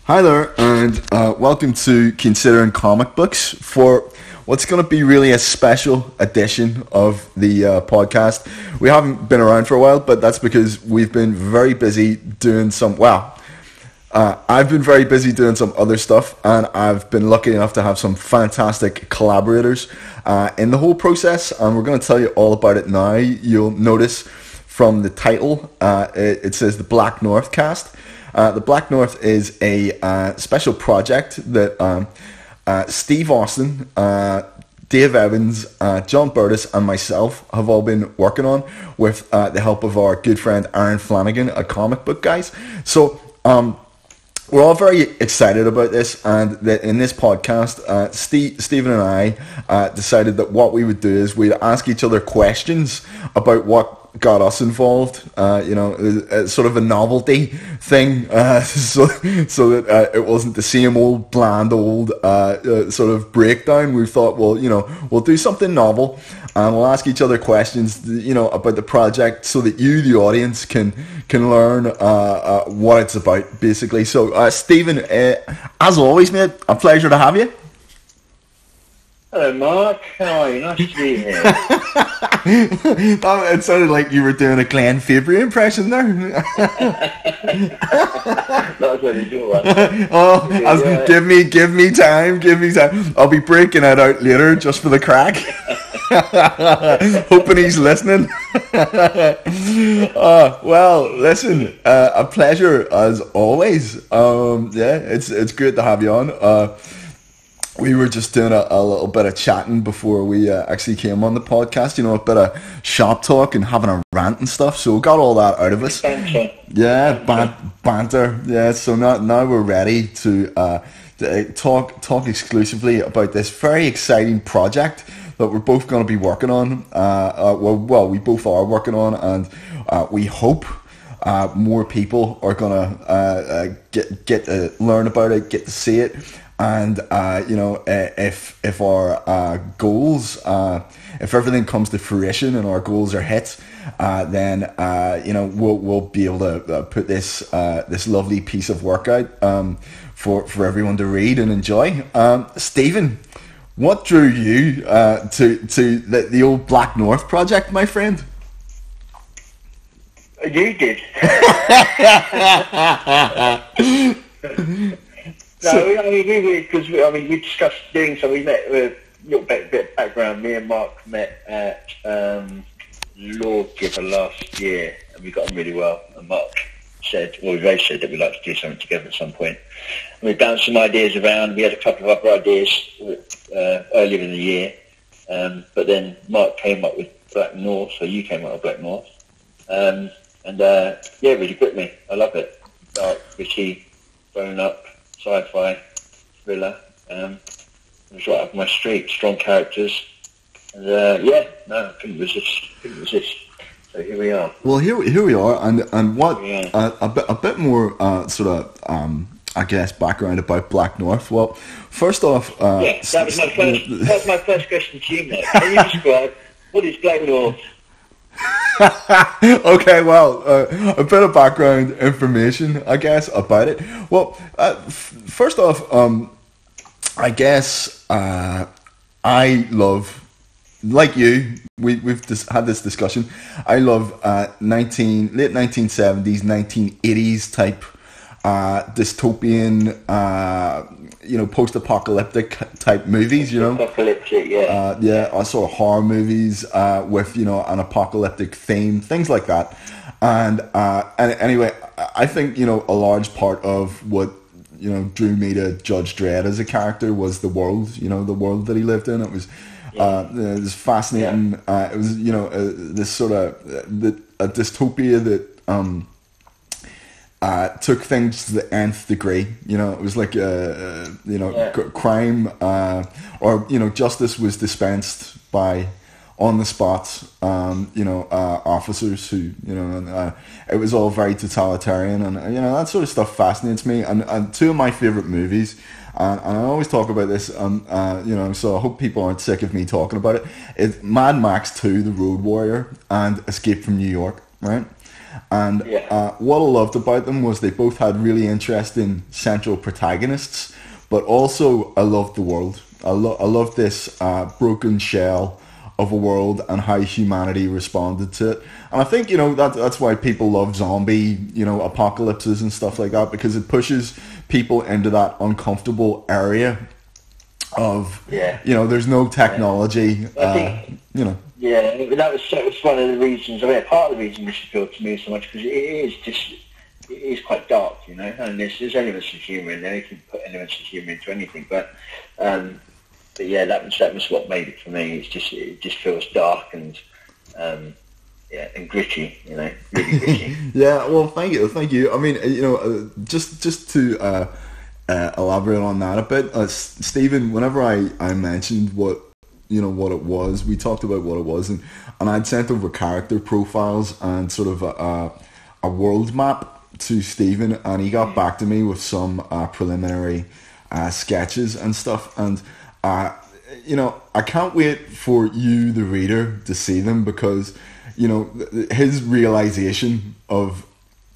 Hi there, and welcome to Considering Comic Books for what's going to be really a special edition of the podcast. We haven't been around for a while, but that's because we've been very busy doing I've been very busy doing some other stuff, and I've been lucky enough to have some fantastic collaborators in the whole process, and we're going to tell you all about it now. You'll notice from the title, it says the Black North cast. The Black North is a special project that Steve Austin, Dave Evans, John Burdis, and myself have all been working on with the help of our good friend Aaron Flanagan, a comic book guys. So we're all very excited about this, and that in this podcast, Stephen and I decided that what we would do is we'd ask each other questions about what got us involved, sort of a novelty thing, so that it wasn't the same old bland old sort of breakdown. We thought, well, we'll do something novel, and we'll ask each other questions, about the project, so that you, the audience, can learn what it's about, basically. So, Stephen, as always, mate, a pleasure to have you. Hello, Mark. How are you? Nice to be here. It sounded like you were doing a Glenn Fabry impression there. That was really good one. Give me time. I'll be breaking it out later just for the crack. Hoping he's listening. Well, listen, a pleasure as always. It's great to have you on. We were just doing a little bit of chatting before we actually came on the podcast, a bit of shop talk and having a rant and stuff, so we got all that out of us. Banter. Yeah, banter. Yeah, so now we're ready to talk exclusively about this very exciting project that we're both going to be working on. We both are working on, and we hope more people are going to get to learn about it, get to see it. And if our goals, if everything comes to fruition and our goals are hit, then we'll be able to put this lovely piece of work out for everyone to read and enjoy. Stephen, what drew you to the old Black North project, my friend? You did. No, we discussed doing so. We met with a little bit of background. Me and Mark met at Lawgiver last year, and we got on really well. And Mark said that we'd like to do something together at some point. And we bounced some ideas around. We had a couple of other ideas earlier in the year, but then Mark came up with Black North, so you came up with Black North, and really gripped me. I love it. Dark, witty, grown up. Sci-fi thriller. It was right up my street. Strong characters, and couldn't resist. So here we are. Well, here we are, and what a bit more I guess background about Black North. Well, first off, that was my first question to you, mate. Can you describe what is Black North? Okay, well, a bit of background information, I guess, about it. Well, first off, I guess I love, like you, we've had this discussion. I love late 1970s, 1980s type dystopian, post-apocalyptic type movies, Apocalyptic, yeah. Sort of horror movies with, an apocalyptic theme, things like that. And anyway, I think, a large part of what, drew me to Judge Dredd as a character was the world, the world that he lived in. It was, it was fascinating. Yeah. It was, this sort of, a dystopia that, took things to the nth degree. It was like crime or justice was dispensed by on the spot officers who it was all very totalitarian, and that sort of stuff fascinates me. And two of my favorite movies, and I always talk about this, so I hope people aren't sick of me talking about it. It's Mad Max 2: The Road Warrior and Escape from New York, right? And what I loved about them was they both had really interesting central protagonists, but also I loved the world. I love this broken shell of a world and how humanity responded to it. And I think, that's why people love zombie, apocalypses and stuff like that, because it pushes people into that uncomfortable area of, there's no technology, Yeah, that was one of the reasons, part of the reason this appealed to me so much, because it is quite dark, and there's elements of humour in there. You can put elements of humour into anything, but yeah, that was what made it for me. It just feels dark and and gritty, really gritty. Yeah, well, thank you. I mean, just to elaborate on that a bit, Stephen, whenever I mentioned what it was, we talked about what it was, and I'd sent over character profiles and sort of a world map to Stephen, and he got back to me with some preliminary sketches and stuff, and I can't wait for you, the reader, to see them, because his realization of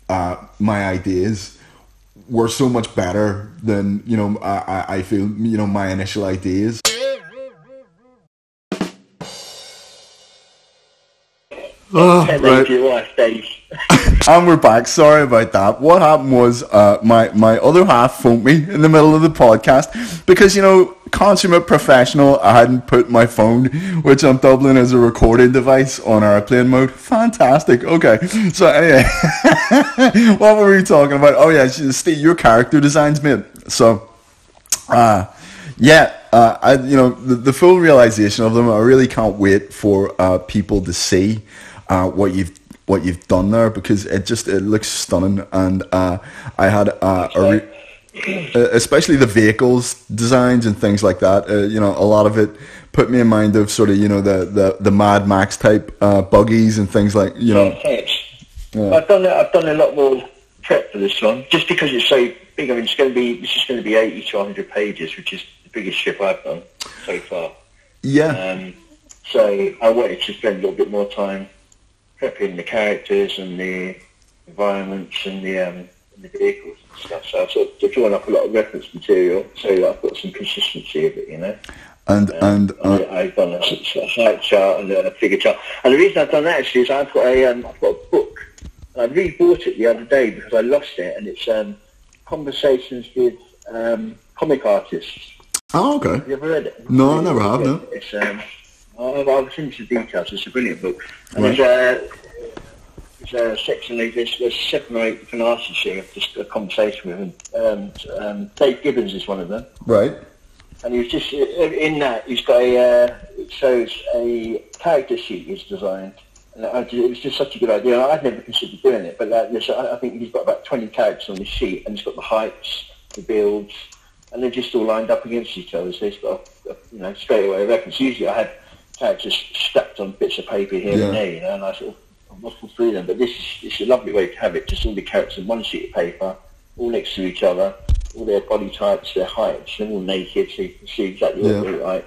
my ideas were so much better than I feel my initial ideas. Oh, right. Your wife, Dave. And we're back. Sorry about that. What happened was my other half phoned me in the middle of the podcast because, consummate professional, I hadn't put my phone, which I'm doubling as a recording device, on airplane mode. Fantastic. Okay. So anyway, what were we talking about? Oh yeah, Steve, your character designs, mate. So, the full realization of them, I really can't wait for people to see what you've done there, because it looks stunning, and I had especially the vehicles designs and things like that. A lot of it put me in mind of sort of the Mad Max type buggies and things like Thanks. Yeah. I've done a lot more prep for this one, just because it's so big. I mean, this is going to be 80 to 100 pages, which is the biggest strip I've done so far. Yeah. So I wanted to spend a little bit more time prepping the characters and the environments and the vehicles and stuff. So I've sort of drawn up a lot of reference material so that I've got some consistency of it, And I've done a height chart and a figure chart. And the reason I've done that actually is I've got a book. I re-bought it the other day because I lost it, and it's Conversations with Comic Artists. Oh, okay. Have you ever read it? No, I never have. No. It's I'll send you the details. It's a brilliant book. And right. There's a section like this. There's 7 or 8 different artists here. Just a conversation with them. Dave Gibbons is one of them. Right. And he was just in that. He's got it shows a character sheet he's designed. And it was just such a good idea. I'd never considered doing it, but I think he's got about 20 characters on the sheet, and he's got the heights, the builds, and they're just all lined up against each other. So he's got a straight away reference. Usually I had characters stacked on bits of paper here and there, and I sort of waffle through them. But it's a lovely way to have it. Just all the characters on one sheet of paper, all next to each other, all their body types, their heights, they're all naked, so you can see exactly what they look like.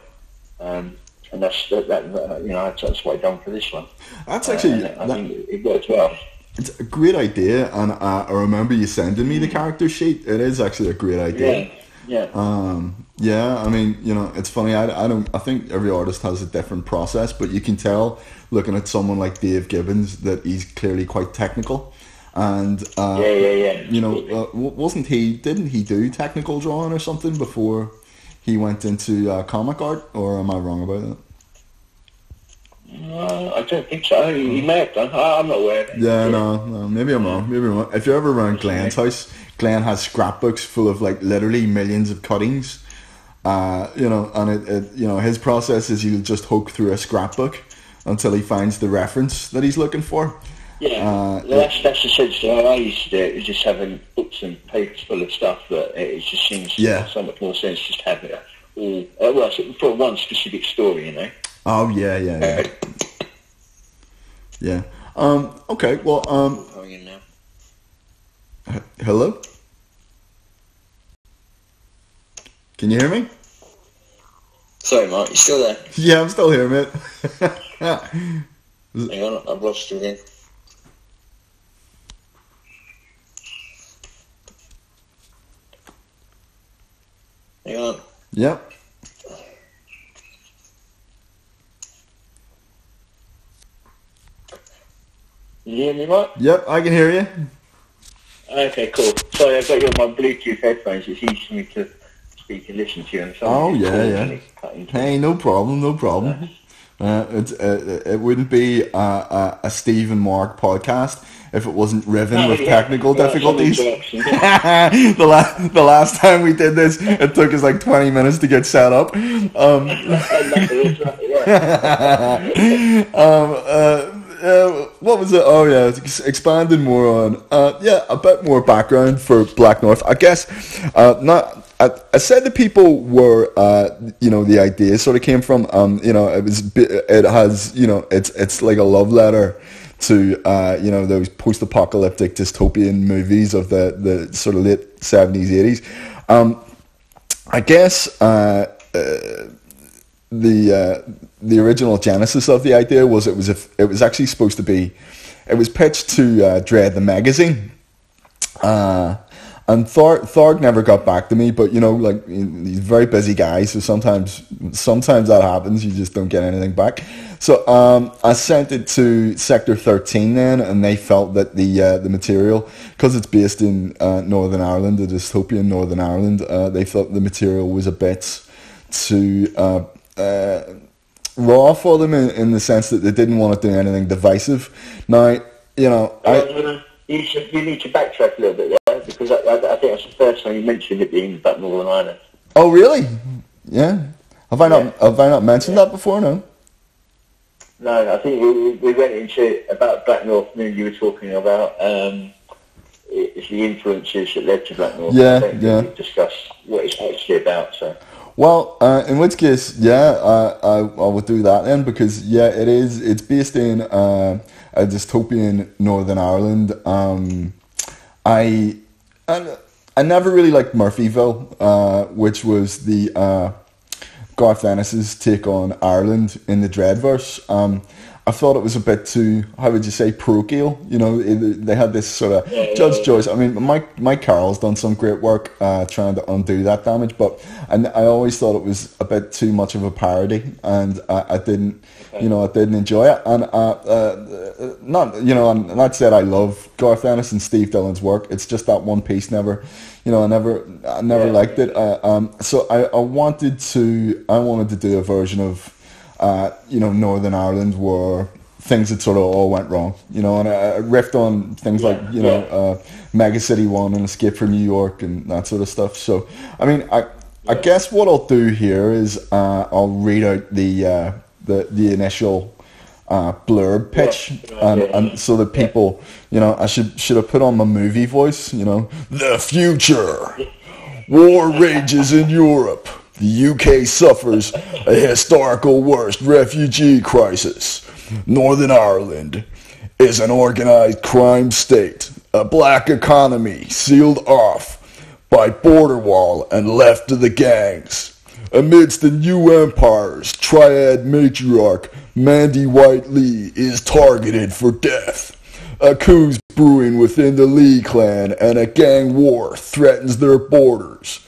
And that's what I've done for this one. That's actually... I think it works well. It's a great idea, and I remember you sending me the character sheet. It is actually a great idea. Yeah. I mean, it's funny. I think every artist has a different process, but you can tell looking at someone like Dave Gibbons that he's clearly quite technical. And wasn't he? Didn't he do technical drawing or something before he went into comic art? Or am I wrong about that? I don't think so. He may have done. I'm not aware of it. Yeah, no, maybe I'm wrong. If you're ever around Glenn's house, Glenn has scrapbooks full of literally millions of cuttings. And his process is he'll just poke through a scrapbook until he finds the reference that he's looking for. Yeah, that's essentially how I used to do it. Was just having books and papers full of stuff that it just seems so much more sense just have it all. For one specific story, Oh yeah. Yeah. Okay. Well. How are you now? Hello. Can you hear me? Sorry, Mark. You still there? Yeah, I'm still here, mate. Hang on, I've lost you again. Hang on. Yep. You hear me, Mark? Yep, I can hear you. Okay, cool. Sorry, I've got you on my Bluetooth headphones. It's easy for me to speak and listen to you. And Oh, yeah. Hey, no problem. It wouldn't be a Steve and Mark podcast if it wasn't riven with technical difficulties. The last time we did this, it took us like 20 minutes to get set up. What was it? Oh yeah, expanding more on a bit more background for Black North. I guess I said that people were the idea sort of came from it has it's like a love letter to those post-apocalyptic dystopian movies of the sort of late 70s 80s. I guess the original genesis of the idea was it was actually supposed to be, it was pitched to Dread the magazine, and Thorg never got back to me, but he's a very busy guy, so sometimes that happens, you just don't get anything back. So I sent it to Sector 13 then, and they felt that the material, because it's based in Northern Ireland, the dystopian Northern Ireland, they felt the material was a bit too raw for them in the sense that they didn't want to do anything divisive. Now, you need to backtrack a little bit there, because I think that's the first time you mentioned it being about Northern Ireland. Oh, really? Yeah. Have I not mentioned that before? No. No, I think we went into about Black North, and you were talking about it's the influences that led to Black North. Yeah. We discussed what it's actually about. So. Well, in which case, I would do that then, because it's based in a dystopian Northern Ireland. I never really liked Murphyville, which was the Garth Ennis's take on Ireland in the Dreadverse. I thought it was a bit too, how would you say, parochial. They had this sort of Judge Joyce. I mean, Mike Carroll's done some great work trying to undo that damage, but I always thought it was a bit too much of a parody, and I didn't enjoy it. And I'm not said I love Garth Ennis and Steve Dillon's work. It's just that one piece I never liked it. So I wanted to do a version of Northern Ireland where things had sort of all went wrong, and I riffed on things like Mega City 1 and Escape from New York and that sort of stuff. So I mean, I guess what I'll do here is I'll read out the initial blurb pitch, and so that people, I should have put on my movie voice, the future, war rages in Europe. The UK suffers a historical worst refugee crisis. Northern Ireland is an organised crime state, a black economy sealed off by border wall and left to the gangs. Amidst the new empire's triad matriarch, Mandy White-Lee is targeted for death. A coup's brewing within the Lee clan and a gang war threatens their borders.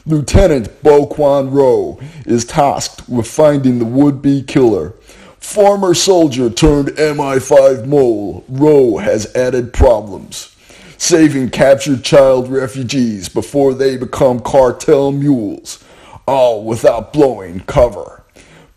Lieutenant Bo Kwan Rowe is tasked with finding the would-be killer. Former soldier turned MI5 mole, Rowe has added problems. Saving captured child refugees before they become cartel mules, all without blowing cover.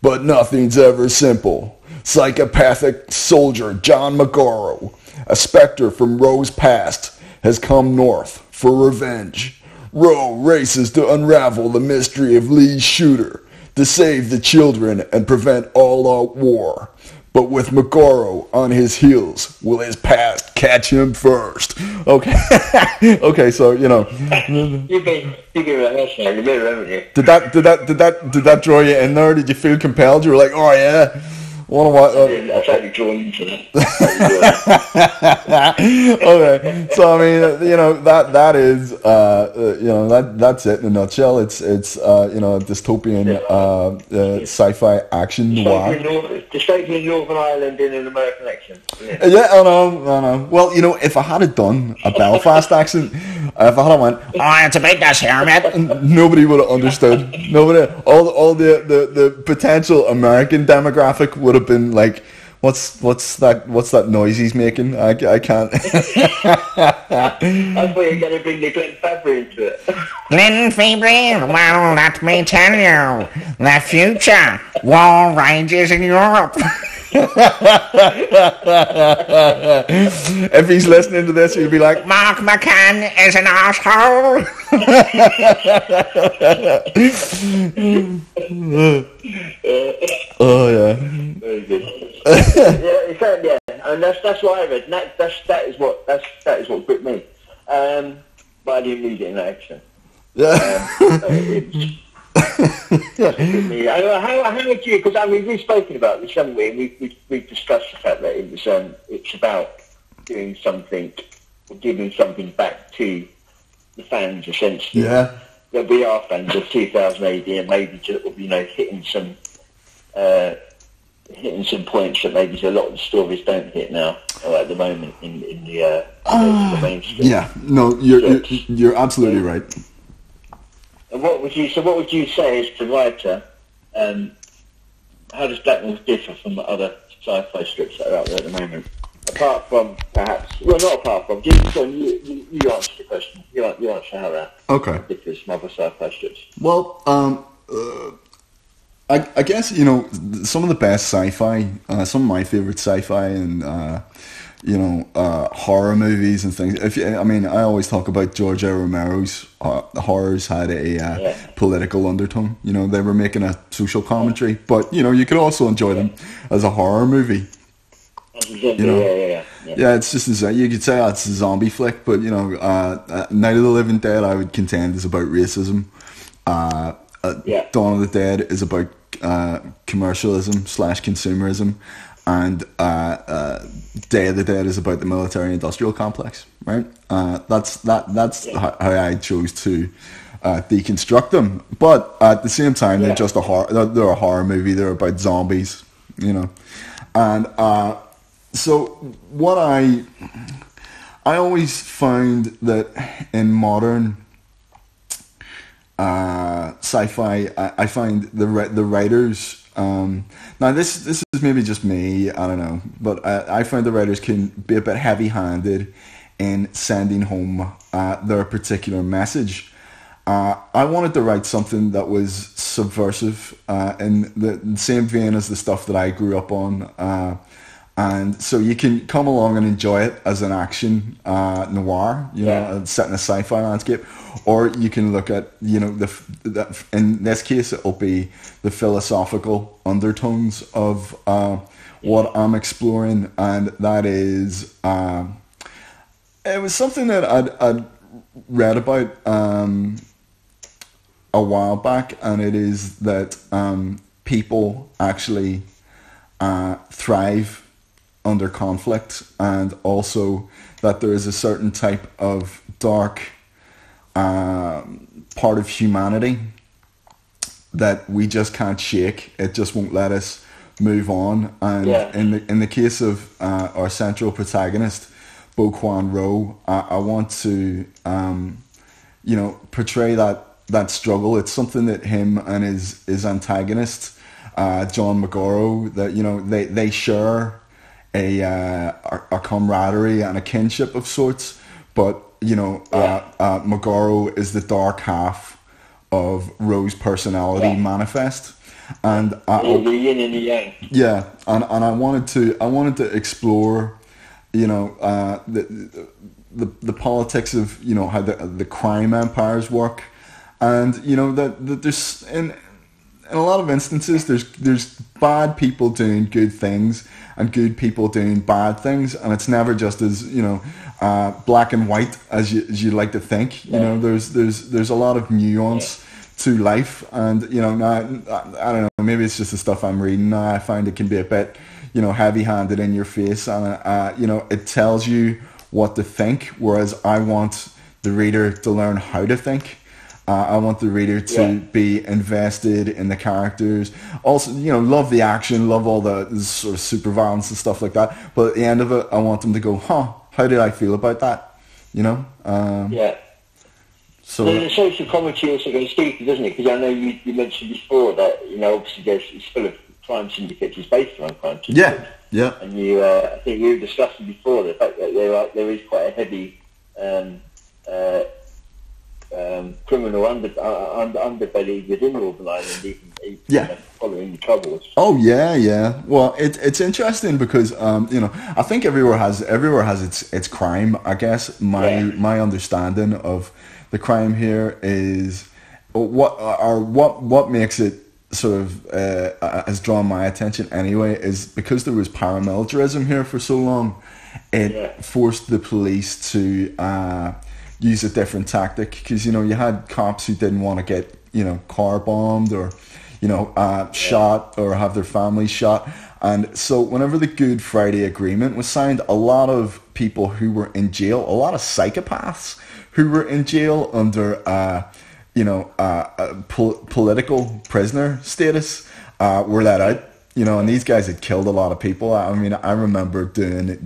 But nothing's ever simple. Psychopathic soldier John McGorrow, a specter from Rowe's past, has come north for revenge. Rowe races to unravel the mystery of Lee's shooter, to save the children and prevent all-out war. But with McGorrow on his heels, will his past catch him first? Okay, okay. So You've been rehearsing. You've been remembering. Did that draw you in there? Did you feel compelled? You were like, oh yeah. I tried to draw into it. Okay, so I mean, that is that's it in a nutshell. It's a dystopian sci-fi action noir. Dystopian Northern Ireland in an American accent. Yeah, I know. Well, if I had done a Belfast accent, If I had went, oh, it's about this here, mate, nobody would have understood. Nobody, all the potential American demographic would have been like, what's that noise he's making? I can't. I thought you were going to bring the Glenn Fabry into it. Glenn Fabry, well, let me tell you, the future war rages in Europe. If he's listening to this, he'll be like, Mark McCann is an asshole. Oh yeah. Very good. Yeah, and that's what I read. And that is what gripped me. But I didn't read it in that accent. Yeah. How would you? Because I mean, we've spoken about this, haven't we? We've discussed the fact that it's about doing something, or giving something back to the fans, essentially. Yeah. That we are fans of 2000 AD, and maybe just, hitting some points that maybe a lot of the stories don't hit now, or at the moment in the mainstream. Yeah. No, you're absolutely right. And what would you say as the writer? How does Black North differ from other sci-fi strips that are out there at the moment? Apart from perhaps, well, not apart from. You answer the question. You answer how that differs from other sci-fi strips. Well, I guess some of the best sci-fi, some of my favorite sci-fi and horror movies and things. I always talk about George A. Romero's horrors had a political undertone. They were making a social commentary, but you could also enjoy them as a horror movie. Yeah, it's just you could say it's a zombie flick, but Night of the Living Dead, I would contend, is about racism. Dawn of the Dead is about commercialism/consumerism. And Day of the Dead is about the military-industrial complex, right? That's how I chose to deconstruct them. But at the same time, they're just they're a horror movie. They're about zombies, And so what I always found that in modern sci-fi, I find the writers. Now this is maybe just me, I don't know, but I find the writers can be a bit heavy-handed in sending home their particular message. I wanted to write something that was subversive in the same vein as the stuff that I grew up on, and so you can come along and enjoy it as an action noir, set in a sci-fi landscape, or you can look at in this case it'll be the philosophical undertones of what I'm exploring, and that is it was something that I'd read about a while back, and it is that people actually thrive under conflict, and also that there is a certain type of dark part of humanity that we just can't shake. It just won't let us move on. And in the case of our central protagonist, Bo Kwan Ro, I want to portray that struggle. It's something that him and his antagonist, John Magoro, that they share a camaraderie and a kinship of sorts, but Magoro is the dark half of Ro's personality manifest, and the yin and the yang. Yeah, and I wanted to explore, the politics of how the crime empires work, and that there's in a lot of instances there's bad people doing good things and good people doing bad things, and it's never just as black and white as you like to think. There's a lot of nuance to life, and now I don't know, maybe it's just the stuff I'm reading now. I find it can be a bit heavy-handed in your face, and it tells you what to think, whereas I want the reader to learn how to think. I want the reader to be invested in the characters. Also, love the action, love all the sort of super violence and stuff like that. But at the end of it, I want them to go, how did I feel about that? So the social commentary also goes deeper, doesn't it? Because I know you mentioned before that, obviously it's full of crime syndicates. It's based around crime syndicates. yeah. And I think we were discussing before the fact that there is quite a heavy criminal underbelly within Northern Ireland, even following the Troubles. Oh yeah. Well, it's interesting because I think everywhere has its crime. I guess my understanding of the crime here is what makes it sort of has drawn my attention anyway is because there was paramilitarism here for so long. It forced the police to use a different tactic because you had cops who didn't want to get car bombed or shot or have their families shot, and so whenever the Good Friday Agreement was signed, a lot of people who were in jail, a lot of psychopaths who were in jail under political prisoner status were let out. And these guys had killed a lot of people. I mean, I remember doing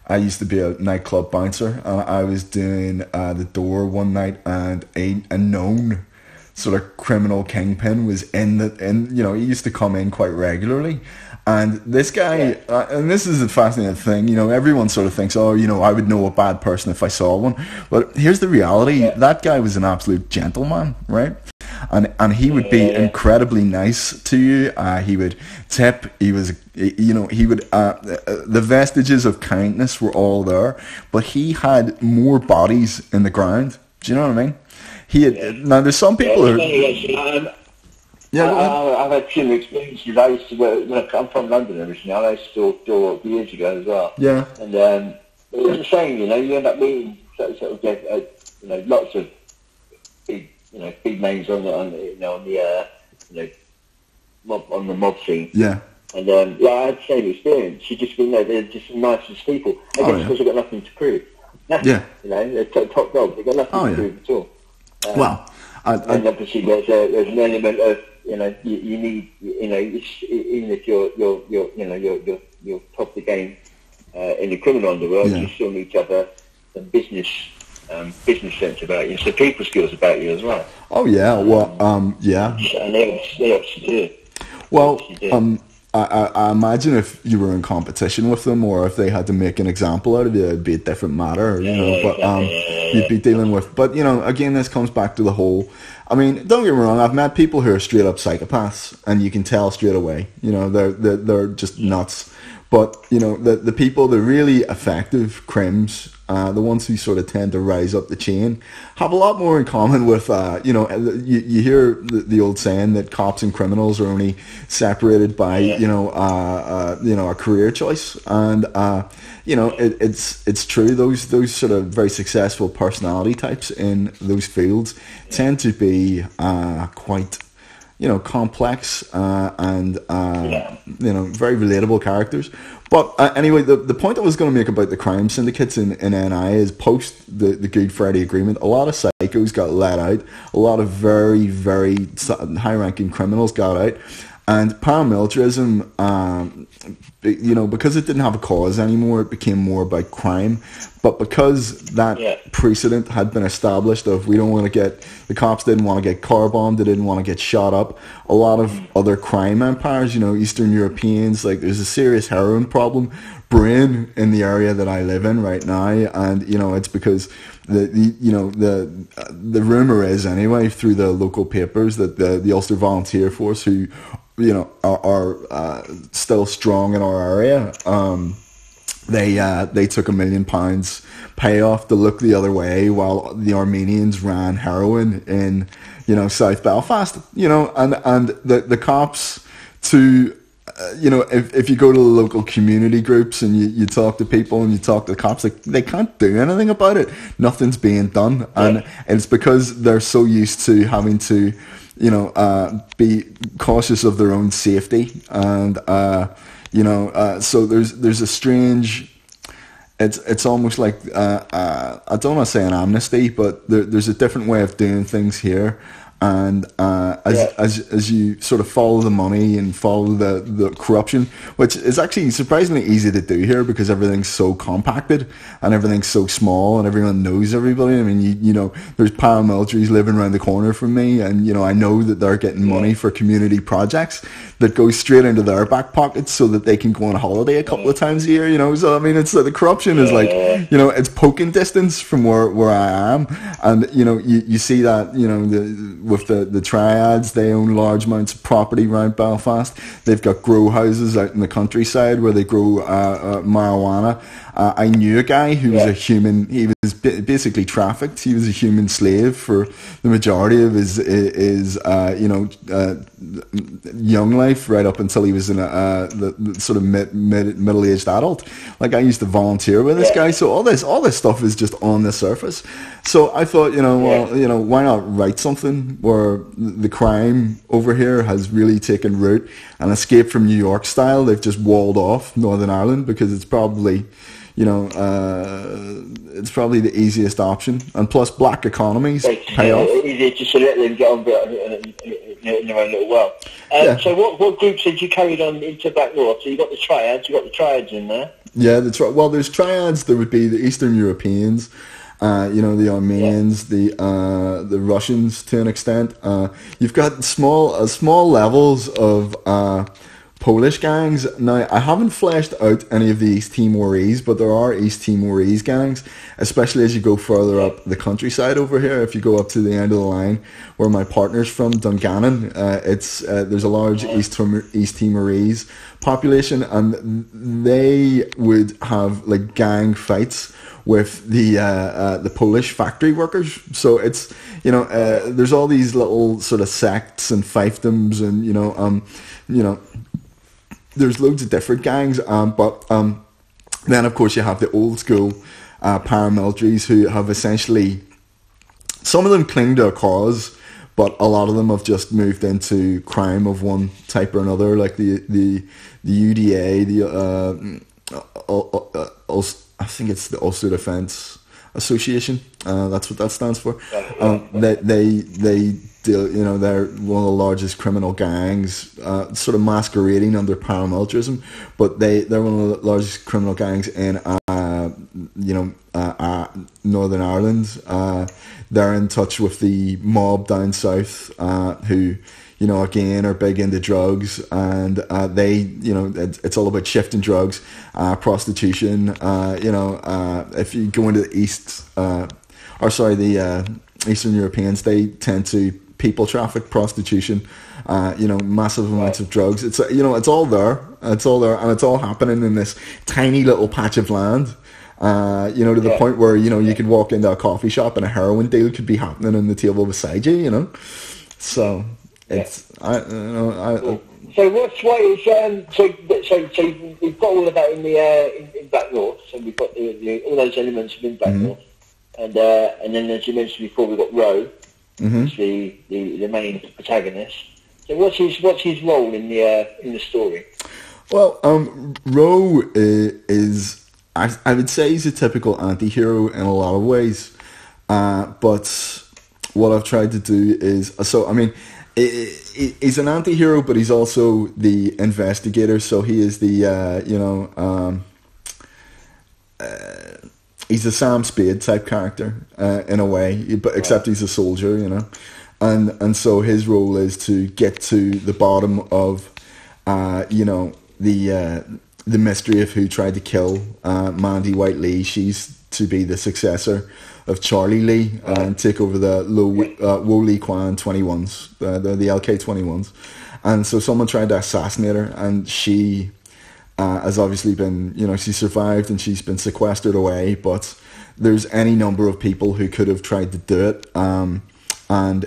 I used to be a nightclub bouncer, and I was doing the door one night, and a known sort of criminal kingpin was he used to come in quite regularly. And this guy, and this is a fascinating thing, everyone sort of thinks, I would know a bad person if I saw one. But here's the reality, that guy was an absolute gentleman, right? And he would be incredibly nice to you. He would tip. He would, the vestiges of kindness were all there, but he had more bodies in the ground. Do you know what I mean? Now there's some people who... I've had similar experiences. I used to work, I'm from London originally, I used to do years ago as well. Yeah. And it was the same, you end up meeting lots of big names on the mob scene. Yeah. And I had the same experience. You just they're just the nicest people. I guess because they've got nothing to prove. They're top dogs. They've got nothing to prove at all. And obviously there's an element of you need even if you're top of the game in the criminal underworld, you still need to have some business sense about you, so people skills about you as well. Oh yeah, well, and they obviously do. Well, I imagine if you were in competition with them, or if they had to make an example out of you, it'd be a different matter, you'd be dealing with. But again, this comes back to the whole. I mean, don't get me wrong. I've met people who are straight up psychopaths, and you can tell straight away. They're just nuts. But the people, the really effective crims, the ones who sort of tend to rise up the chain, have a lot more in common with you hear the old saying that cops and criminals are only separated by a career choice, and it's true. Those sort of very successful personality types in those fields tend to be quite complex and very relatable characters. But anyway, the point I was going to make about the crime syndicates in NI is post the Good Friday Agreement, a lot of psychos got let out, a lot of very, very high-ranking criminals got out, and paramilitarism, because it didn't have a cause anymore, it became more about crime. But because that precedent had been established of the cops didn't want to get car bombed, they didn't want to get shot up, a lot of other crime empires, Eastern Europeans, like there's a serious heroin problem brewing in the area that I live in right now, and it's because the rumor is anyway through the local papers that the Ulster Volunteer Force, who are still strong in our area, they took £1 million payoff to look the other way while the Armenians ran heroin in South Belfast, and the cops to if you go to the local community groups and you talk to people and you talk to the cops, like, they can't do anything about it. Nothing's being done, and it's because they're so used to having to be cautious of their own safety, and so there's a strange. It's almost like I don't want to say an amnesty, but there's a different way of doing things here, And as you sort of follow the money and follow the corruption, which is actually surprisingly easy to do here because everything's so compacted and everything's so small and everyone knows everybody. I mean, you know, there's paramilitaries living around the corner from me, and you know, I know that they're getting money for community projects that go straight into their back pockets so that they can go on holiday a couple of times a year. You know, so I mean, it's the corruption is like, you know, it's poking distance from where I am, and you know, you see that, you know, with the triads, they own large amounts of property around Belfast. They've got grow houses out in the countryside where they grow marijuana. I knew a guy who was a human. He was basically trafficked. He was a human slave for the majority of his young life, right up until he was in the sort of middle-aged adult. Like, I used to volunteer with this guy, so all this stuff is just on the surface. So I thought, you know, well, you know, why not write something where the crime over here has really taken root, and Escape from New York style, they've just walled off Northern Ireland because it's probably, you know, it's probably the easiest option, and plus black economies pay off. Easier just to let them get on in their own little world. So what groups did you carry on into Black North? So you got the triads in there. Yeah, well, there's triads. There would be the Eastern Europeans, you know, the Armenians, the Russians to an extent. You've got small levels of Polish gangs. Now, I haven't fleshed out any of the East Timorese, but there are East Timorese gangs, especially as you go further up the countryside over here. If you go up to the end of the line where my partner's from, Dungannon, there's a large East Timorese population, and they would have like gang fights with the Polish factory workers. So it's, you know, there's all these little sort of sects and fiefdoms, and you know, there's loads of different gangs, but then of course you have the old school paramilitaries who have essentially, some of them cling to a cause, but a lot of them have just moved into crime of one type or another, like the UDA, I think it's the Ulster Defence Association. That's what that stands for. They deal, you know, they're one of the largest criminal gangs, sort of masquerading under paramilitarism, but they're one of the largest criminal gangs in Northern Ireland. They're in touch with the mob down south, who, you know, again are big into drugs, and they, you know, it's all about shifting drugs, prostitution. You know, if you go into the Eastern Europeans, they tend to people traffic, prostitution, you know, massive amounts of drugs. It's, you know, it's all there, and it's all happening in this tiny little patch of land. You know, to the point where, you know, you could walk into a coffee shop and a heroin deal could be happening on the table beside you. You know, so. It's So we've got all of that in Black North. So we've got all those elements in Black North, and then as you mentioned before, we've got Roe, who's the main protagonist. So what's his role in the story? Well, Roe is I would say he's a typical anti-hero in a lot of ways, but what I've tried to do is, so I mean, he's an anti-hero, but he's also the investigator. So he is the he's a Sam Spade type character in a way, but except he's a soldier, you know, and so his role is to get to the bottom of the mystery of who tried to kill Mandy White Lee. She's to be the successor of Charlie Lee and take over the Wo Lee Kwan 21s, the LK 21s. And so someone tried to assassinate her, and she has obviously been, you know, she survived and she's been sequestered away, but there's any number of people who could have tried to do it. And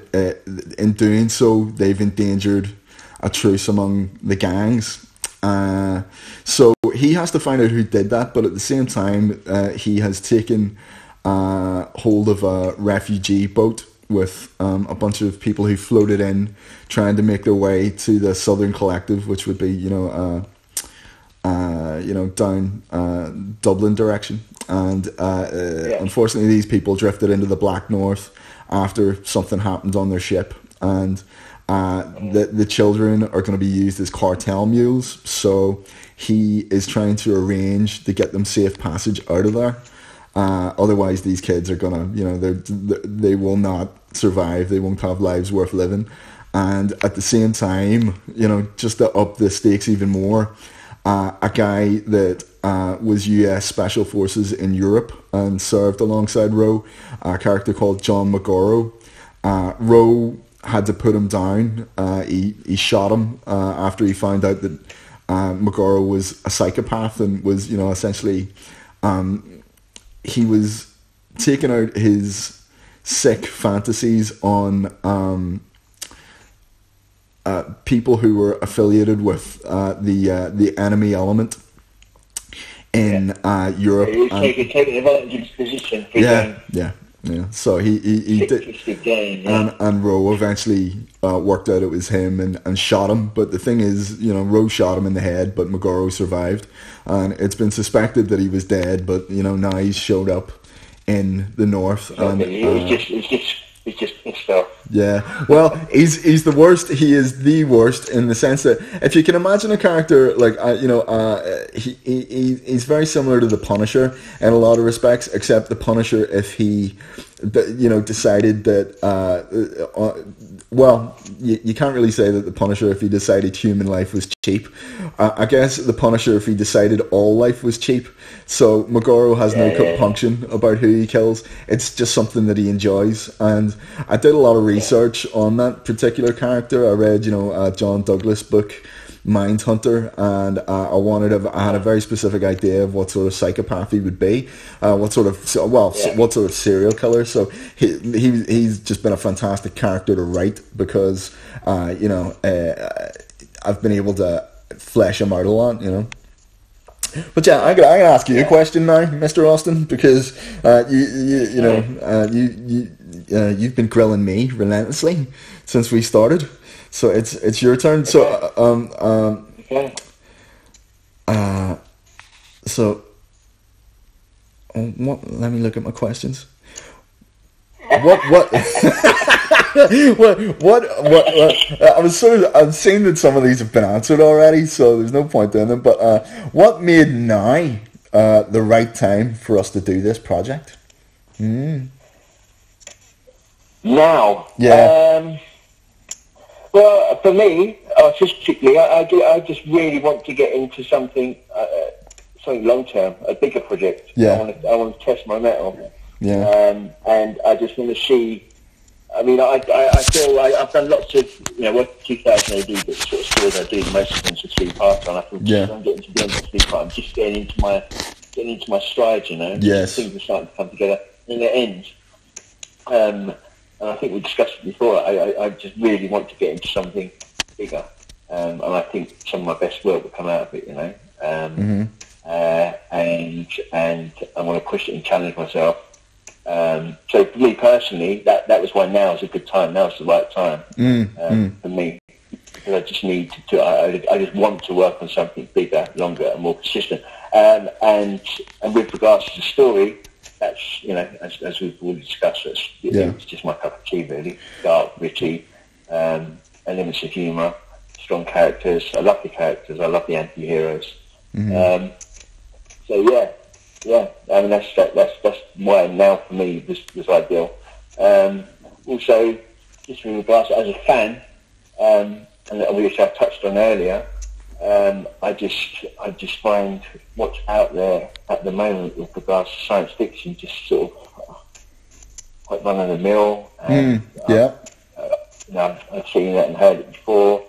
in doing so, they've endangered a truce among the gangs. So he has to find out who did that, but at the same time, he has taken hold of a refugee boat with a bunch of people who floated in, trying to make their way to the Southern Collective, which would be, down Dublin direction. And unfortunately, these people drifted into the Black North after something happened on their ship, and the children are going to be used as cartel mules. So he is trying to arrange to get them safe passage out of there. Otherwise, these kids are gonna, they will not survive. They won't have lives worth living. And at the same time, just to up the stakes even more, a guy that was U.S. Special Forces in Europe and served alongside Rowe, a character called John McGorrow. Rowe had to put him down. He shot him after he found out that McGorrow was a psychopath and was, essentially, he was taking out his sick fantasies on people who were affiliated with the enemy element in Europe. He was taking advantage of his position. Yeah. So he did, and Rowe eventually worked out it was him and shot him. But the thing is, Rowe shot him in the head, but McGorrow survived, and it's been suspected that he was dead. But now he's showed up in the north, and He's just pissed off. Yeah, well, he's the worst. He is the worst in the sense that if you can imagine a character like he's very similar to the Punisher in a lot of respects, except the Punisher, if he decided that you can't really say that the Punisher if he decided human life was cheap. I guess the Punisher if he decided all life was cheap. So McGorrow has no compunction about who he kills. It's just something that he enjoys. And I did a lot of research on that particular character. I read, John Douglas' book, Mindhunter, and I had a very specific idea of what sort of psychopath he would be, what sort of serial killer. So he's just been a fantastic character to write because I've been able to flesh him out a lot, But yeah, I'm gonna ask you a question now, Mr. Austin, because you've been grilling me relentlessly since we started. So it's your turn. So let me look at my questions. What I'm saying that some of these have been answered already, so there's no point in them. But what made now the right time for us to do this project? Now, well, for me, artistically, I just really want to get into something long term, a bigger project. Yeah. I want to test my metal. Yeah. And I just want to see. I mean, I feel like I've done lots of, what 2000 AD, but the sort of stories I do, most of them are three-part, and I feel I'm getting to the end of the three-part. I'm just getting into my stride, Yes. Things are starting to come together. In the end, and I think we discussed it before, I just really want to get into something bigger. And I think some of my best work will come out of it, and I want to push it and challenge myself. So for me personally, that was why now is a good time. Now is the right time for me, because I just need to. I just want to work on something bigger, longer, and more consistent. And with regards to the story, that's as we've already discussed, it's just my cup of tea really. Dark, gritty, elements of humour, strong characters. I love the characters. I love the anti-heroes. So yeah, I mean that's why now for me this was ideal. Also, just in regards as a fan, and which I touched on earlier, I just find what's out there at the moment with regards to science fiction just sort of quite run of the mill. I've seen it and heard it before,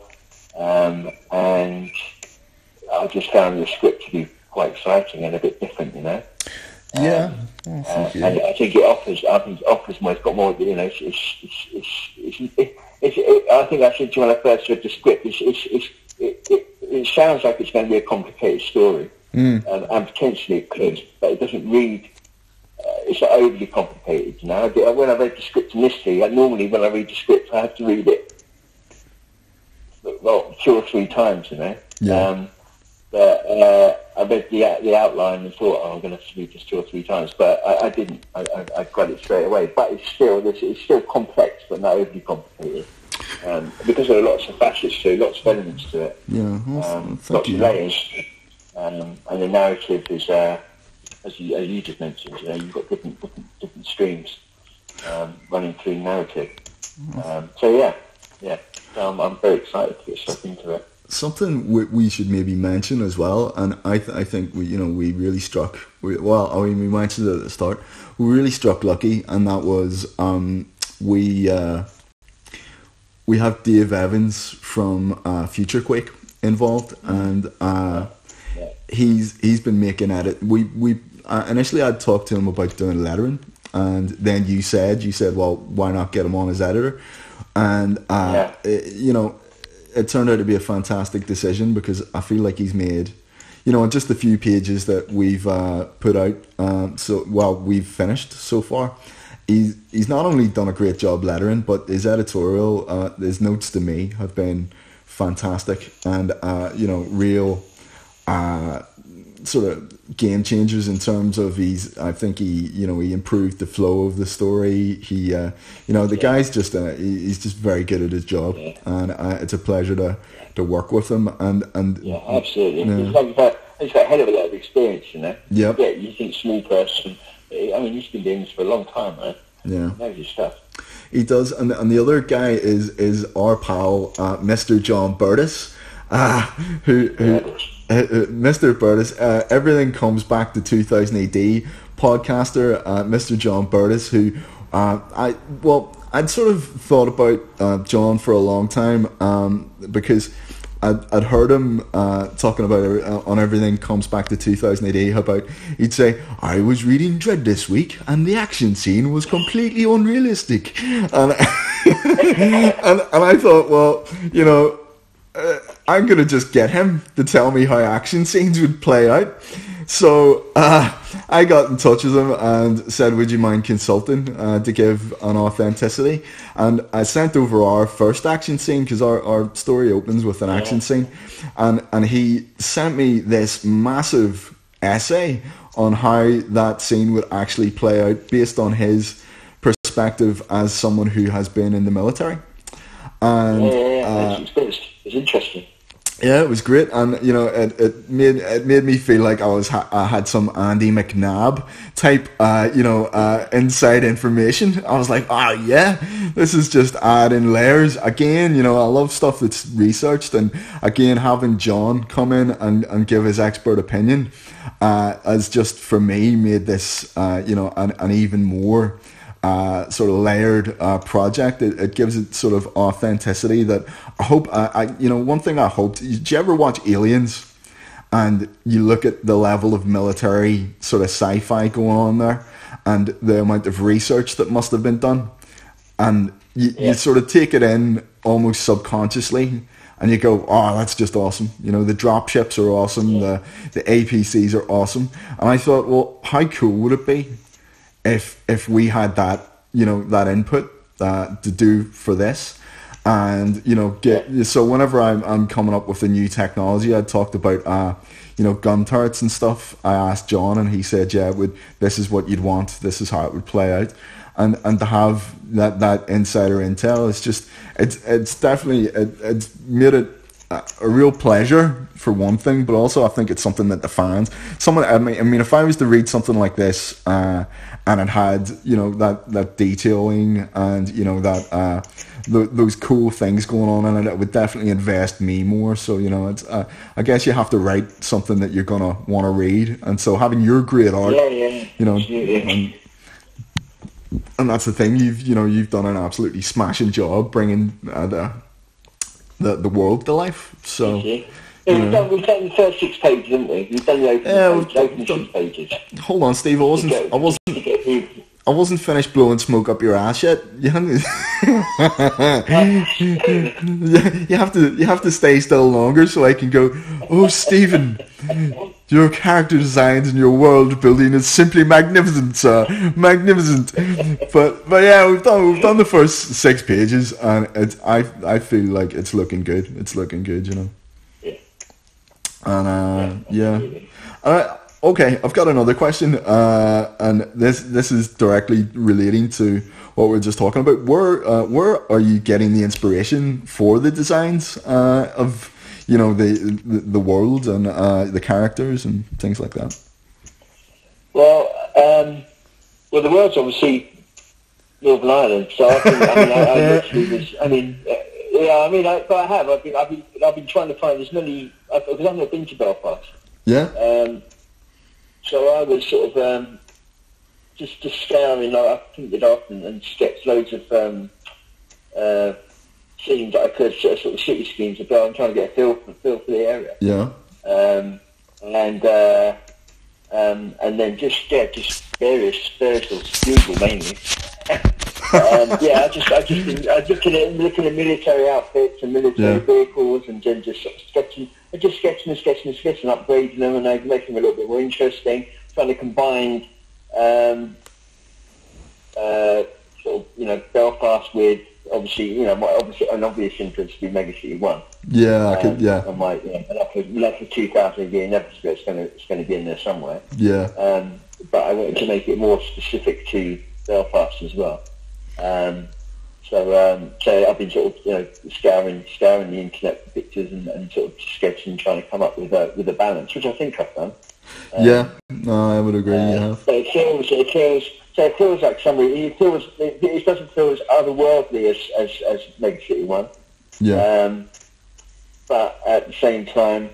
and I just found the script to be quite exciting and a bit different, Yeah. And I think it offers more. It's got more. I think I said to you when I first read the script. It sounds like it's going to be a complicated story, and potentially it could, but it doesn't read. It's not overly complicated. When I read the script initially, normally when I read the script, I have to read it 2 or 3 times. But I read the outline and thought, I'm going to have to read this 2 or 3 times. But I didn't. I got it straight away. But it's still complex, but not overly complicated. because there are lots of facets to it, lots of elements to it. Yeah, lots of layers, and the narrative is, as you just mentioned, you've got different streams running through narrative. So I'm very excited to get stuck into it. Something we should maybe mention as well, and I think we really struck. We mentioned it at the start. We really struck lucky, and that was we have Dave Evans from Future Quake involved, and he's been making edit. We initially I'd talked to him about doing lettering, and then you said, well, why not get him on as editor? And it turned out to be a fantastic decision, because I feel like he's made, in just the few pages that we've put out, we've finished so far, he's not only done a great job lettering, but his editorial, his notes to me have been fantastic, and real sort of game changers in terms of I think he improved the flow of the story. The guy's just he's just very good at his job, and it's a pleasure to work with him. And absolutely. He's got a hell of a lot of experience, Yep. Yeah, you think small person. I mean, he's been doing this for a long time, man. Yeah. He knows his stuff. He does, and the other guy is our pal, Mr. John Burdis, who Mr. Burdis, everything comes back to 2000 AD podcaster, Mr. John Burdis, who I'd sort of thought about John for a long time, because I'd heard him talking about on everything comes back to 2000 AD, about he'd say, I was reading Dread this week and the action scene was completely unrealistic, and and I thought, well, I'm going to just get him to tell me how action scenes would play out. So I got in touch with him and said, would you mind consulting to give an authenticity? And I sent over our first action scene, because our story opens with an action scene. And he sent me this massive essay on how that scene would actually play out based on his perspective as someone who has been in the military. And it's interesting. Yeah, it was great, and it made me feel like I had some Andy McNabb type inside information. I was like, this is just adding layers again. I love stuff that's researched, and again, having John come in and give his expert opinion has just, for me, made this an even more sort of layered project. It gives it sort of authenticity that I hope. One thing I hoped. Did you ever watch Aliens? And you look at the level of military sort of sci-fi going on there, and the amount of research that must have been done, and you sort of take it in almost subconsciously, and you go, oh, that's just awesome. The drop ships are awesome. The APCs are awesome. And I thought, well, how cool would it be if we had that, that input to do for this, and so whenever I'm coming up with a new technology, I talked about gun turrets and stuff. I asked John, and he said, this is what you'd want, this is how it would play out, and to have that insider intel, it's definitely it's made it a real pleasure for one thing, but also I think it's something that the fans, if I was to read something like this, and it had, that detailing and, those cool things going on in it, it would definitely invest me more. So, it's, I guess you have to write something that you're going to want to read. And so having your great art, and that's the thing, you've done an absolutely smashing job bringing the world to life. So we've done the first 6 pages, haven't we? We've done the opening 6 pages. Hold on, Steve. I wasn't finished blowing smoke up your ass yet. You have to stay still longer so I can go, oh, Stephen, your character designs and your world building is simply magnificent, sir. Magnificent. But yeah, we've done the first 6 pages, and I feel like it's looking good. It's looking good, Yeah. And Okay, I've got another question, and this is directly relating to what we are just talking about. Where are you getting the inspiration for the designs of the world and the characters and things like that? Well, the world's obviously Northern Ireland, so I think, I literally was. But I have. I've been trying to find as many because I've not been to Belfast. Yeah. So I was sort of just scouring. I printed off and sketched loads of scenes that I could, sort of city schemes about. I'm trying to get a feel for the area. Yeah. And then just various usual mainly. I was looking at military outfits and military vehicles, and then just sort of sketching, upgrading them, and making them a little bit more interesting. Trying to combine Belfast with obviously an obvious interest would be Mega City 1. Yeah, I could. Yeah. And like for 2000 a year, inevitably it's going to be in there somewhere. Yeah. But I wanted to make it more specific to Belfast as well. So I've been sort of scouring the internet for pictures and sort of sketching, trying to come up with a balance, which I think I've done. No, I would agree. You have. But it feels like somebody. It doesn't feel as otherworldly as Mega City 1. Yeah. But at the same time,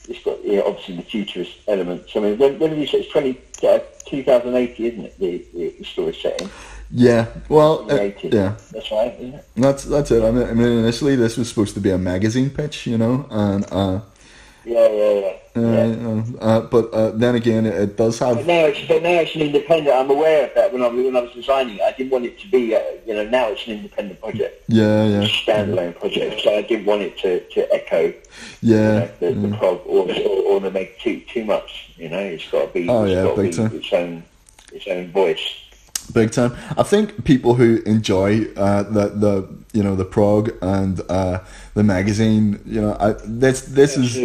it's got obviously the futurist elements. I mean, when have you said it's 2080, isn't it? The story setting. Yeah. Well. Yeah. That's right, isn't it? That's it. I mean, initially this was supposed to be a magazine pitch, and. But then again, it does have. But now it's an independent. I'm aware of that when I was designing it. I didn't want it to be, now it's an independent project. Yeah. It's a standalone project. So I didn't want it to echo. The prog or to make too much. It's got to be. Its own voice. Big time. I think people who enjoy the prog and the magazine, this is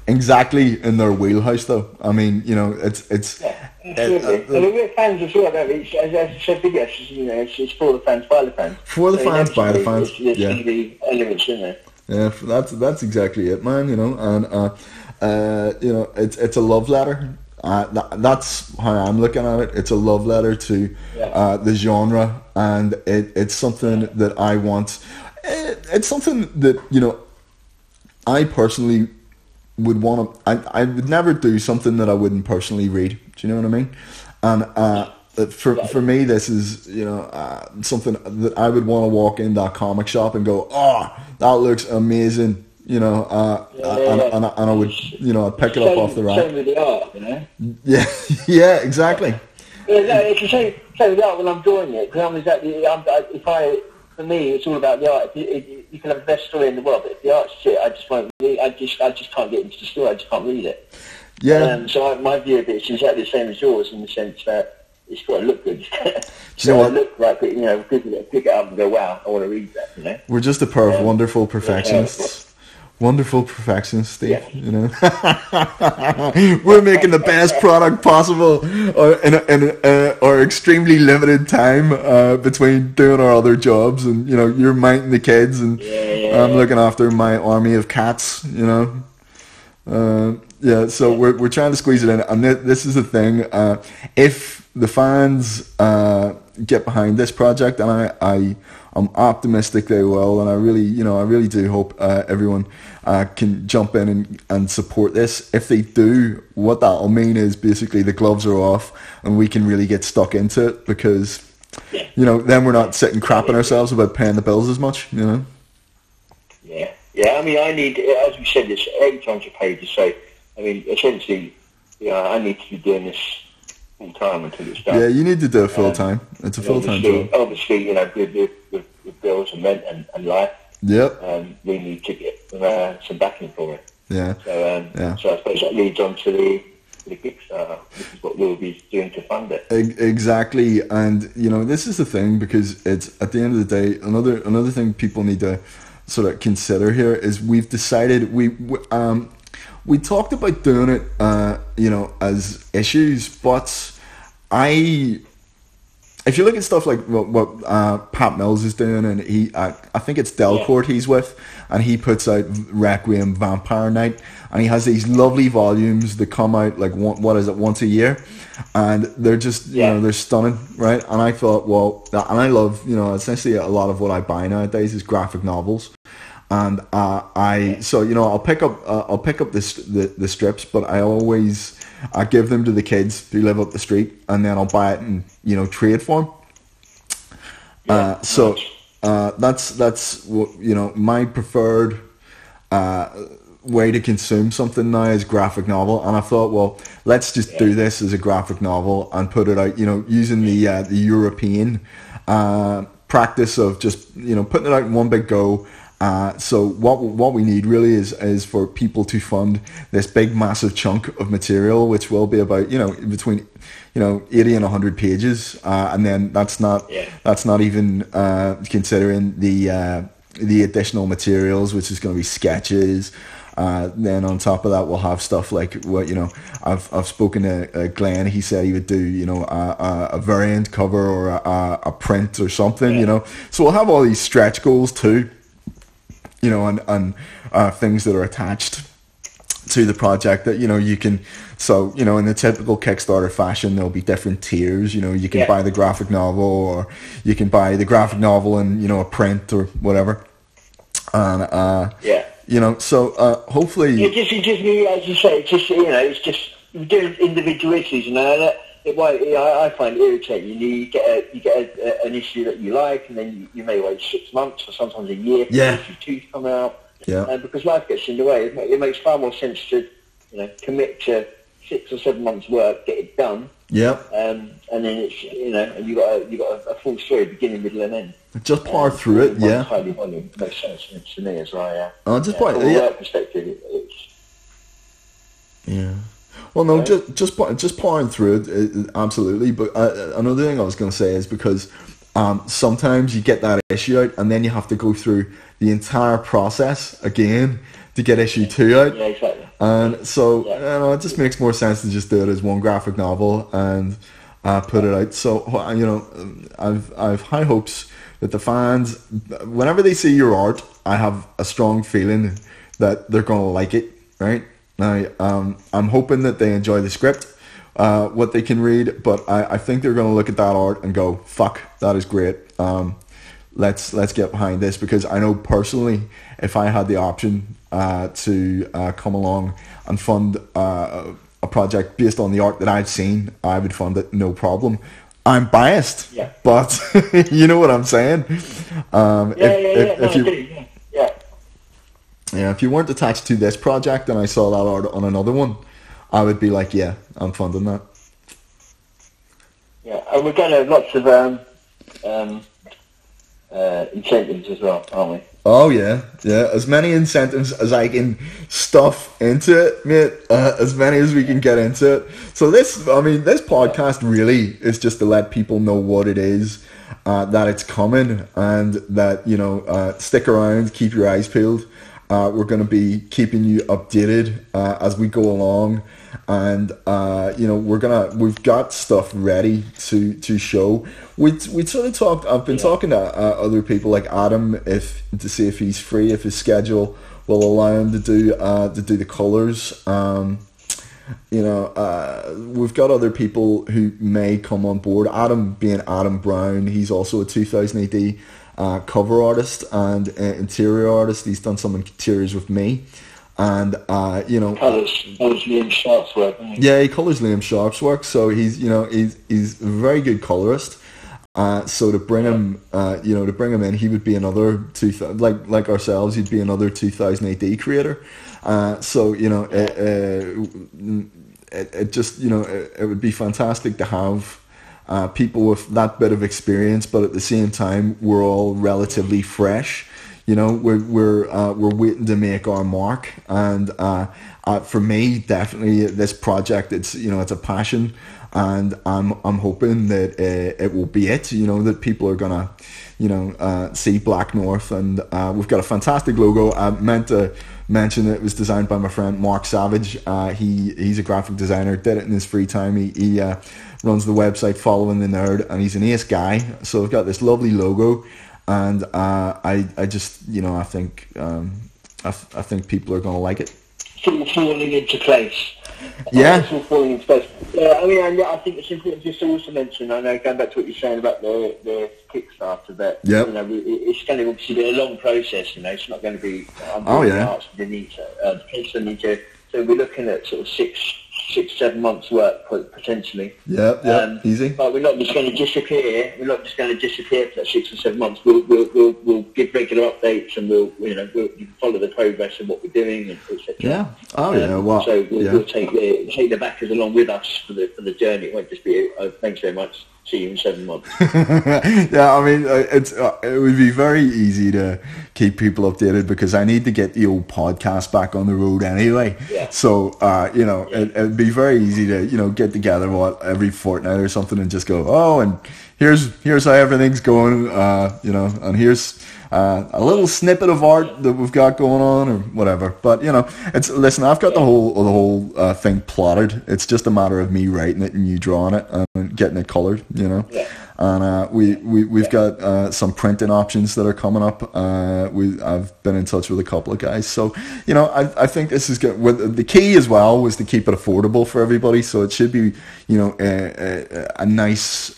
exactly in their wheelhouse, though. I mean, it's. We're fans as well, don't we? As I said, it's for the fans, by the fans. For the fans, by the fans. There's going to be elements in there. Yeah, that's exactly it, man. It's a love letter. That's how I'm looking at it. It's a love letter to the genre, and it's something that I want. It's something that I personally would want to. I would never do something that I wouldn't personally read. Do you know what I mean? And for me, this is something that I would want to walk in that comic shop and go, oh, that looks amazing. And I would, I'd pick it up off the rack. Same with the art, Yeah, exactly. It's the same with the art when I'm drawing it. Because for me, it's all about the art. You can have the best story in the world, but if the art's shit, I just won't read. I just can't get into the story. I just can't read it. Yeah. So my view of it is exactly the same as yours in the sense that it's got to look good. Do you know what? Look like pick it up and go, wow, I want to read that. We're just a pair of wonderful perfectionists. Wonderful perfectionist, Steve. We're making the best product possible, in our extremely limited time between doing our other jobs, and you're minding the kids, and I'm looking after my army of cats. So we're trying to squeeze it in, and this is the thing. If the fans get behind this project, and I'm optimistic they will, and I really do hope everyone can jump in and support this. If they do, what that'll mean is basically the gloves are off and we can really get stuck into it, because then we're not sitting crapping ourselves about paying the bills as much. Yeah. I mean, I need, as we said, this 8 times a page. So, I mean, essentially, I need to be doing this full time until it's done. Yeah, you need to do it full time. It's a full time job. Obviously, with bills and rent and life. Yep. We need to get some backing for it. Yeah. So I suppose that leads on to the Kickstarter. This is what we'll be doing to fund it. Exactly, and this is the thing, because it's at the end of the day, another thing people need to sort of consider here is we've decided we talked about doing it, as issues, but if you look at stuff like what Pat Mills is doing, and I think it's Delcourt he's with, and he puts out Requiem Vampire Night, and he has these lovely volumes that come out like once a year, and they're just they're stunning, right? And I thought, and I love essentially a lot of what I buy nowadays is graphic novels. And I'll pick up the strips, but I give them to the kids who live up the street, and then I'll buy it and trade for them. That's my preferred way to consume something now is graphic novel, and I thought, well, let's just do this as a graphic novel and put it out, using the European practice of just putting it out in one big go. So what we need really is for people to fund this big massive chunk of material, which will be about between 80 and 100 pages, and then that's not even considering the additional materials, which is going to be sketches. Then on top of that, we'll have stuff like I've spoken to Glenn. He said he would do a variant cover or a print or something. So we'll have all these stretch goals too. And things that are attached to the project that you can. So in the typical Kickstarter fashion, there'll be different tiers. You can buy the graphic novel, or you can buy the graphic novel and a print or whatever. And so hopefully it just as you say, it's just doing individual issues, I find it irritating. You get an issue that you like, and then you may wait 6 months or sometimes a year for issue 2 to come out. Because life gets in the way, it makes far more sense to commit to 6 or 7 months' work, get it done. And then it's and you got a full story, beginning, middle, and end. Just power through it. Tiny volume makes sense to me as well. From a work perspective, it's. Well, no, just powering through it, absolutely. But another thing I was going to say is because sometimes you get that issue out, and then you have to go through the entire process again to get issue 2 out. Yeah, exactly. And so it just makes more sense to just do it as one graphic novel and put it out. So I've high hopes that the fans, whenever they see your art, I have a strong feeling that they're going to like it, right? Now, I'm hoping that they enjoy the script, what they can read, but I think they're going to look at that art and go, fuck, that is great. Let's get behind this, because I know personally, if I had the option to come along and fund a project based on the art that I've seen, I would fund it, no problem. I'm biased, but you know what I'm saying? If you weren't attached to this project and I saw that art on another one, I would be like, yeah, I'm funding that. Yeah, and we're going to have lots of incentives as well, aren't we? Oh, yeah. As many incentives as I can stuff into it, mate. As many as we can get into it. So this podcast really is just to let people know what it is, that it's coming, and that, stick around, keep your eyes peeled. We're going to be keeping you updated as we go along, and we've got stuff ready to show. We sort of talked. I've been talking to other people like Adam to see if he's free, if his schedule will allow him to do the colors. We've got other people who may come on board. Adam being Adam Brown, he's also a 2000 AD cover artist and interior artist. He's done some interiors with me, and colours Liam Sharp's work. Yeah, he colours Liam Sharp's work, so he's a very good colorist. So to bring him in, he would be another like ourselves. He'd be another 2000 AD creator. It would be fantastic to have people with that bit of experience, but at the same time, we're all relatively fresh. We're waiting to make our mark, and for me, definitely this project, it's a passion. and I'm hoping that it will be it. That people are gonna see Black North, and we've got a fantastic logo. I meant to mention that it was designed by my friend Mark Savage. He's a graphic designer, did it in his free time. He runs the website Following the Nerd, and he's an ace guy. So we've got this lovely logo, and I just I think I think people are gonna like it. It's all falling into place. Yeah. It's all falling into place. Yeah, I think it's important just to also mention, I know, going back to what you're saying about the Kickstarter, that it's going to obviously be a long process. It's not going to be. So we're looking at sort of 6-7 months work potentially. Easy. But we're not just going to disappear. We're not just going to disappear for that 6 or 7 months. We'll give regular updates, and we'll follow the progress of what we're doing, and etc. Yeah. Well, so we'll take the backers along with us for the journey. It won't just be thanks very much. See you in 7 months. Yeah, it would be very easy to keep people updated because I need to get the old podcast back on the road anyway. Yeah. So it'd be very easy to get together every fortnight or something and just go, and here's how everything's going, and here's a little snippet of art that we've got going on or whatever. But listen, I've got the whole thing plotted. It's just a matter of me writing it and you drawing it and getting it colored. Yeah. And we've got some printing options that are coming up. I've been in touch with a couple of guys, so I think this is good. The key as well was to keep it affordable for everybody, so it should be a nice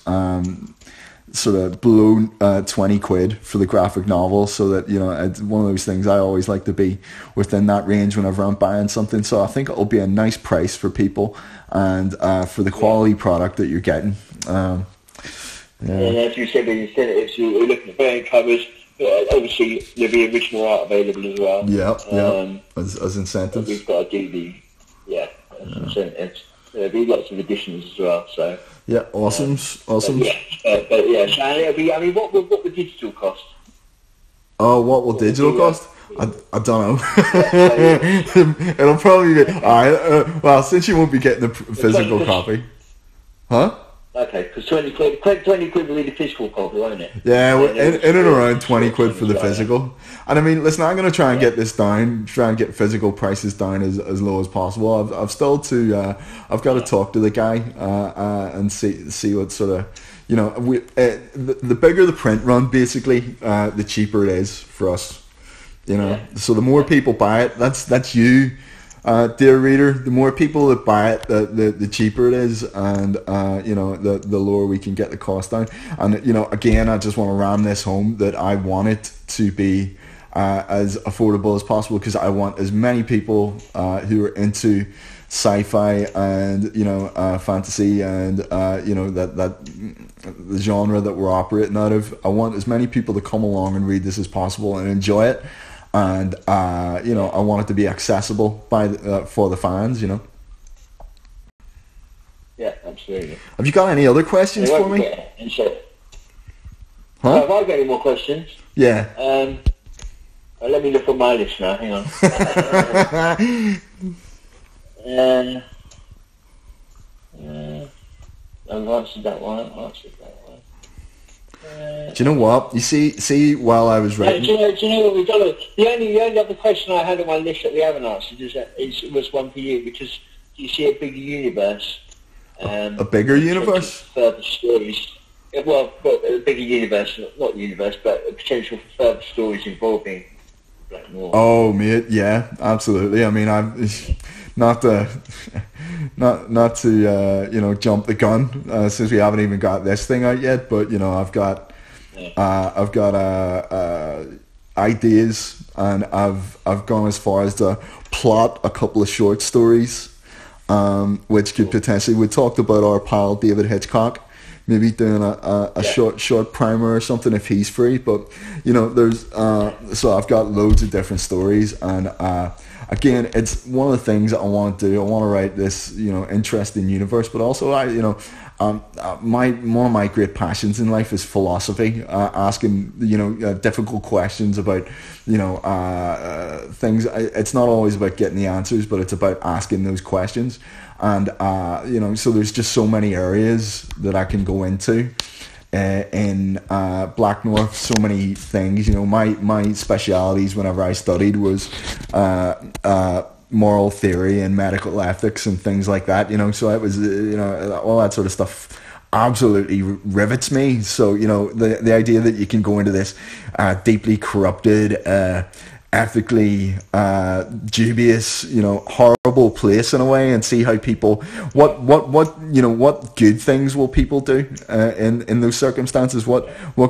sort of below 20 quid for the graphic novel, so that it's one of those things I always like to be within that range whenever I'm buying something. So I think it'll be a nice price for people and for the quality product that you're getting. And as you said, if you're looking at variant covers, obviously there'll be original art available as well. As incentives. We've got to do incentives. There'll be lots of additions as well. So yeah, awesome. But it'll be. What would digital cost? Oh, what will digital cost? I don't know. It'll probably be. All right. Well, since you won't be getting the physical copy, huh? Okay, because 20 quid will be the physical copy, won't it? Yeah, in and around 20 quid for the physical. And listen, I'm going to try and get this down, try and get physical prices down as low as possible. I've still I've got to talk to the guy and see what sort of, the bigger the print run, basically, the cheaper it is for us. So the more people buy it, that's you. Dear reader, the more people that buy it, the cheaper it is, and the lower we can get the cost down. And again, I just want to ram this home that I want it to be as affordable as possible, because I want as many people who are into sci-fi and fantasy and that the genre that we're operating out of. I want as many people to come along and read this as possible and enjoy it. And I want it to be accessible for the fans. Yeah, absolutely. Have you got any other questions for me? Huh? Have I got any more questions? Yeah. Let me look at my list now. Hang on. I've answered that one. Do you know what? You see, while I was writing... Do you know what we've done? The only other question I had on my list that we haven't answered was one for you, because you see a bigger universe. A bigger universe? Further stories. Well, a bigger universe, not universe, but a potential for further stories involving Black Noir. Oh, mate, yeah, absolutely. I'm not to jump the gun since we haven't even got this thing out yet, but I've got ideas, and I've gone as far as to plot a couple of short stories, which could potentially, we talked about our pal David Hitchcock maybe doing a short primer or something if he's free, but there's so I've got loads of different stories, and again, it's one of the things that I want to do. I want to write this, interesting universe, but also I one of my great passions in life is philosophy, asking difficult questions about things. It's not always about getting the answers, but it's about asking those questions. And so there's just so many areas that I can go into in Black North. So many things. My specialities whenever I studied was moral theory and medical ethics and things like that. So it was all that sort of stuff absolutely rivets me. So the idea that you can go into this deeply corrupted, ethically dubious, horrible place in a way, and see how people what good things will people do in those circumstances, what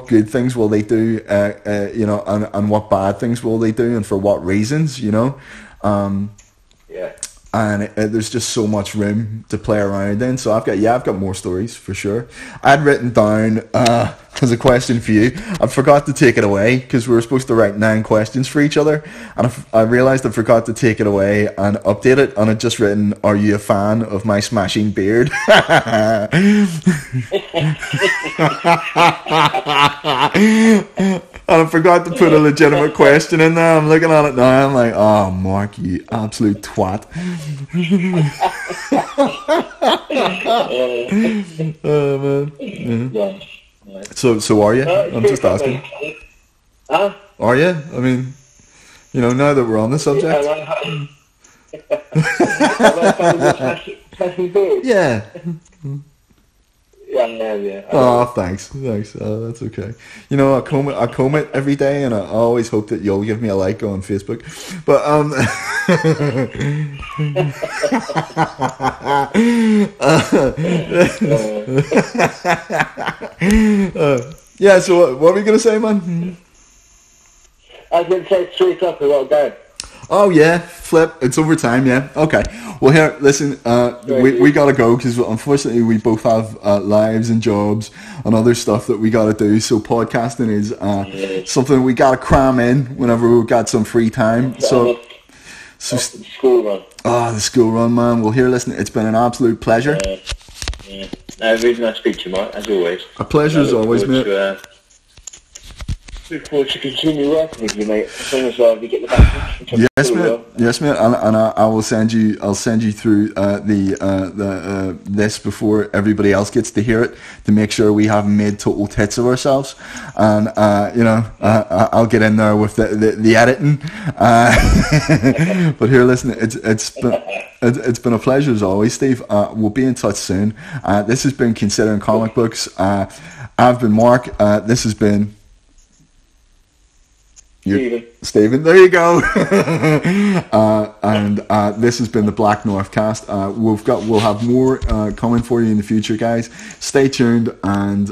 good things will they do, and what bad things will they do, and for what reasons. Yeah. And there's just so much room to play around in. So I've got more stories for sure. I'd written down as a question for you. I forgot to take it away because we were supposed to write 9 questions for each other, and I realised I forgot to take it away and update it. And I'd just written, "Are you a fan of my smashing beard?" And I forgot to put a legitimate question in there. I'm looking at it now. I'm like, "Oh, Mark, you absolute twat." Oh man. Yeah. So are you? I'm just asking. Huh? Are you? I mean, now that we're on the subject. Yeah. Yeah. Oh, thanks. That's okay. I comb it every day, and I always hope that you'll give me a like on Facebook. But yeah. So what were we gonna say, man? I was going to say it's 3 o'clock. We got to go. Oh yeah, flip. It's overtime. Yeah. Okay. Well, here, listen. We gotta go because unfortunately we both have lives and jobs and other stuff that we gotta do. So podcasting is something we gotta cram in whenever we've got some free time. So School run. the school run, man. Well, here, listen. It's been an absolute pleasure. Yeah. No, really nice to speak to you, Mike, as always. A pleasure as always, mate. Look forward to continue working with you, mate. As long as we get the back. Yes, mate. Yes, mate. And I will send you. I'll send you through this before everybody else gets to hear it, to make sure we haven't made total tits of ourselves. And I'll get in there with the editing. But here, listen. It's been a pleasure as always, Steve. We'll be in touch soon. This has been Considering Comic Books. I've been Mark. This has been Stephen, there you go. And this has been the Black North Cast. We'll have more coming for you in the future, guys. Stay tuned, and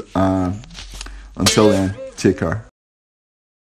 until then, take care.